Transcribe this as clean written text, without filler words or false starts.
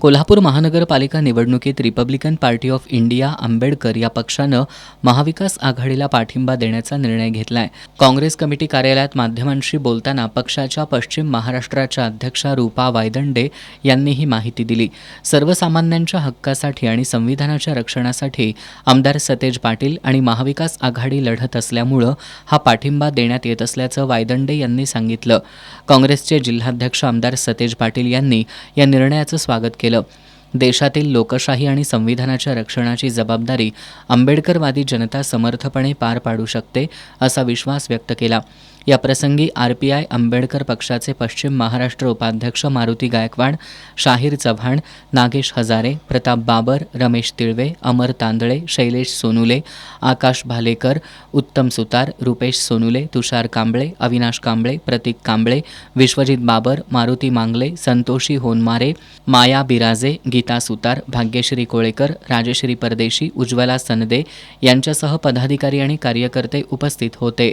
कोल्हापूर महानगरपालिका निवडणुकीत Republican party of India Ambedkar या पक्षानं महाविकास आघाडीला पाठिंबा देण्याचा निर्णय घेतलाय. काँग्रेस कमिटी कार्यालयात माध्यमांशी बोलताना पक्षाच्या पश्चिम महाराष्ट्राच्या अध्यक्षा रूपा वायदंडे यांनी ही माहिती दिली. सर्वसामान्यांच्या हक्कासाठी आणि संविधानाच्या रक्षणासाठी आमदार सतेज पाटील आणि महाविकास आघाडी लढत असल्यामुळं हा पाठिंबा देण्यात येत असल्याचं वायदंडे यांनी सांगितलं. काँग्रेसचे जिल्हाध्यक्ष आमदार सतेज पाटील यांनी या निर्णयाचं स्वागत केलं. देशातील लोकशाही आणि संविधानाच्या रक्षणाची जबाबदारी आंबेडकरवादी जनता समर्थपणे पार पाडू शकते असा विश्वास व्यक्त केला. याप्रसंगी आरपीआय आंबेडकर पक्षाचे पश्चिम महाराष्ट्र उपाध्यक्ष मारुती गायकवाड, शाहीर चव्हाण, नागेश हजारे, प्रताप बाबर, रमेश तिळवे, अमर तांदळे, शैलेश सोनुले, आकाश भालेकर, उत्तम सुतार, रुपेश सोनुले, तुषार कांबळे, अविनाश कांबळे, प्रतीक कांबळे, विश्वजित बाबर, मारुती मांगले, संतोषी होनमारे, माया बिराजे, गीता सुतार, भाग्यश्री कोळेकर, राजश्री परदेशी, उज्ज्वला सनदे यांच्यासह पदाधिकारी आणि कार्यकर्ते उपस्थित होते.